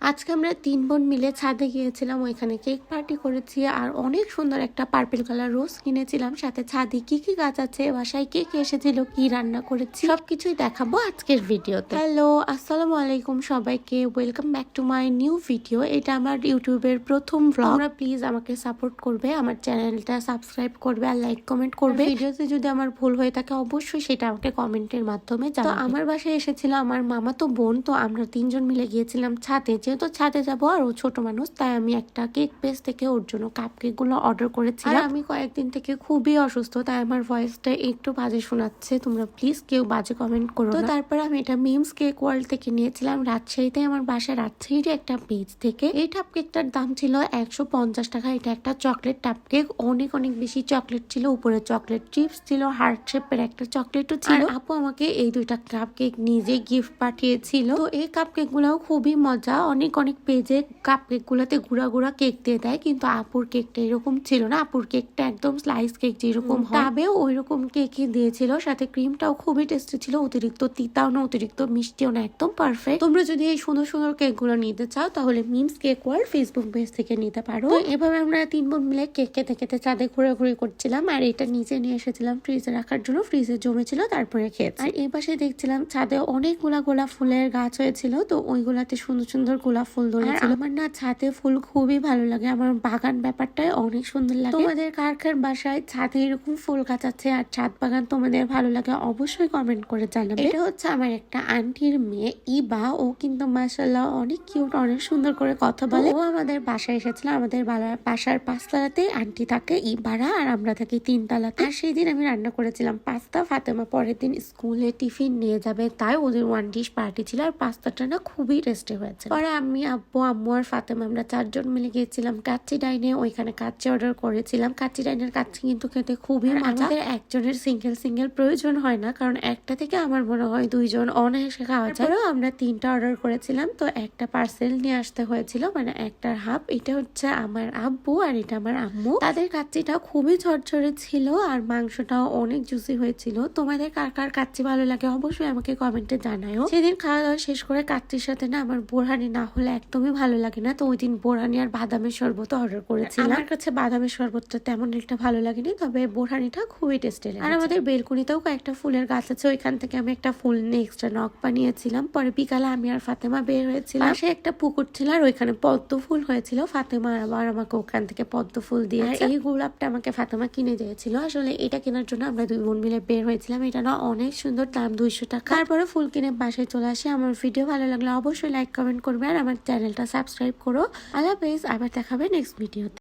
আজকে আমরা 3 বোন মিলে ছাদে গিয়েছিলাম, ওইখানে কেক পার্টি করেছি আর অনেক সুন্দর একটা পার্পল কালার রোজ কিনেছিলাম। সাথে ছাদে কি কি গাছ আছে, বাসায় কে কে এসেছিল, কি রান্না করেছি সবকিছুই দেখাবো আজকের ভিডিওতে। হ্যালো, আসসালামু আলাইকুম সবাইকে, welcome back to my new video. এটা আমার ইউটিউবের প্রথম ব্লগ। তোমরা প্লিজ আমাকে সাপোর্ট করবে, আমার চ্যানেলটা সাবস্ক্রাইব করবে আর লাইক কমেন্ট করবে। ভিডিওতে যদি আমার ভুল হয়ে থাকে অবশ্যই সেটা আমাকে কমেন্টের মাধ্যমে জানাবে। তো আমার বাসায় এসেছিল আমার মামাতো বোন, তো আমরা 3 জন মিলে গিয়েছিলাম ছাদে। যেহেতু ছাদে যাবো আর ও ছোট মানুষ, তাই আমি একটা কেক পেজ থেকে ওর জন্য কাপ কেক গুলো অর্ডার করেছিলাম। আমি কয়েকদিন থেকে খুবই অসুস্থ, তাই আমার ভয়েসটা একটু বাজে শোনাচ্ছে, তোমরা প্লিজ কেউ বাজে কমেন্ট করো। তো তারপরে আমি এটা মিমস কেক ওয়ার্ল্ড থেকে নিয়েছিলাম, রাজশাহীতে আমার বাসা, রাজশাহীর একটা পেজ থেকে। এই টাপ কেকটার দাম ছিল 150 টাকা। এটা একটা চকলেট টাপ কেক, অনেক অনেক বেশি চকলেট ছিল, উপরে চকলেট চিপস ছিল, হার্ট শেপের একটা চকলেটও ছিল। আপু আমাকে এই দুইটা কাপ কেক নিজে গিফট পাঠিয়েছিল। তো এই কাপ কেক গুলাও খুবই মজা। অনেক অনেক পেজে কাপ কেক গুলাতে গুড়া গুড়া কেক দিয়ে দেয়, কিন্তু আপুর কেকটা এরকম ছিল না। আপুর কেকটা একদম স্লাইস কেক যেরকম টাবেও ওই রকম কেকই দিয়েছিল। সাথে ক্রিমটাও খুবই টেস্টি ছিল, অতিরিক্ত তিতাও না অতিরিক্ত মিষ্টিও না, একদম পারফেক্ট। তোমরা যদি এই সুন্দর সুন্দর কেক গুলো নিতে চাও তাহলে memes cake world Facebook page থেকে নিতে পারো। এভাবে আমরা 3 বোন মিলে কেক খেতে খেতে ছাদে ঘোরাঘুরি করছিলাম, আর এটা নিচে নিয়ে এসেছিলাম ফ্রিজে রাখার জন্য। ফ্রিজে জমেছিল, তারপরে খেয়েছি। আর এই পাশে দেখছিলাম ছাদে অনেকগুলা গোলাপ ফুলের গাছ হয়েছিল, তো ওইগুলাতে সুন্দর সুন্দর গোলাপ ফুল ধরেছিল। আমার না ছাদে ফুল খুবই ভালো লাগে, আমার বাগান ব্যাপারটাই অনেক সুন্দর লাগে। তোমাদের কার কার বাসায় ছাদে এরকম ফুল গাছ আছে আর ছাদ বাগান তোমাদের ভালো লাগে অবশ্যই কমেন্ট করে জানাবে। এটা হচ্ছে আমার একটা আন্টির মেয়ে ইবা, ও কিন্তু মাশাআল্লাহ অনেক কিউট, অনেক সুন্দর করে কথা বলে। ও আমাদের বাসায় এসেছিল, আমাদের বাসার 5 তলাতে আন্টি থাকে ইবারা, আর আমরা থাকি 3 তলাতে। আর সেই দিন আমি রান্না করেছিলাম পাস্তা। ফাতেমা পরের দিন স্কুলে টিফিন নিয়ে যাবে, তাই ওদের 1 ডিশ পার্টি ছিল, আর পাস্তাটা না খুবই টেস্টি হয়েছে। পরে আমি, আব্বু, আম্মু আর ফাতেমা আমরা 4 জন মিলে গিয়েছিলাম কাচ্চি ডাইনে। ওইখানে কাচ্চি অর্ডার করেছিলাম। কাচ্চি ডাইনের কাচ্চি কিন্তু খেতে খুবই মজা। আমাদের একজনের সিঙ্গেল প্রয়োজন হয় না, কারণ একটা থেকে আমার মনে হয় 2 জন অনায়াসে খাওয়া যায়। আমরা 3টা অর্ডার করেছিলাম, তো একটা পার্সেল নিয়ে আসতে হয়েছিল, মানে একটার হাফ। এটা হচ্ছে আমার আব্বু আর এটা আমার আম্মু। তাদের কাচ্চিটা খুবই ঝরঝরে ছিল আর মাংসটাও অনেক জুসি হয়েছিল। তোমাদের কার কার কাচ্চি ভালো লাগে অবশ্যই আমাকে কমেন্টে জানাও। সেদিন খাওয়া দাওয়া শেষ করে কাচ্চির সাথে না আমার বোরহানি না হলে একদমই ভালো লাগে না, তো ওই দিন বোরহানি আর বাদামের শরবত অর্ডার করেছিলাম। আমার কাছে বাদামের শরবতটা তেমন একটা ভালো লাগেনি, তবে বোরহানিটা খুবই টেস্টি লাগে। আর আমাদের বেলকুনিতেও কয়েকটা ফুলের গাছ আছে, ওইখান থেকে আমি একটা ফুল নিয়ে এক্সট্রা নখ বানিয়েছিলাম। পরে বিকালে আমি আর ফাতেমা বের হয়েছিলাম, পাশে একটা পুকুর ছিল আর ওইখানে পদ্ম ফুল হয়েছিল। ফাতেমা আবার আমাকে ওখান থেকে পদ্ম ফুল দিয়েছে। এই গোলাপটা আমাকে ফাতেমা কিনে দিয়েছিল। আসলে এটা কেনার জন্য আমরা 2 বোন মিলে বের হয়েছিলাম। এটা না অনেক সুন্দর, দাম 200 টাকা। তারপরে ফুল কিনে বাসায় চলে আসি। আমার ভিডিও ভালো লাগলে অবশ্যই লাইক কমেন্ট করবে আর আমার চ্যানেলটা সাবস্ক্রাইব করো। আল্লাহ হাফেজ, আবার দেখাবে নেক্সট ভিডিওতে।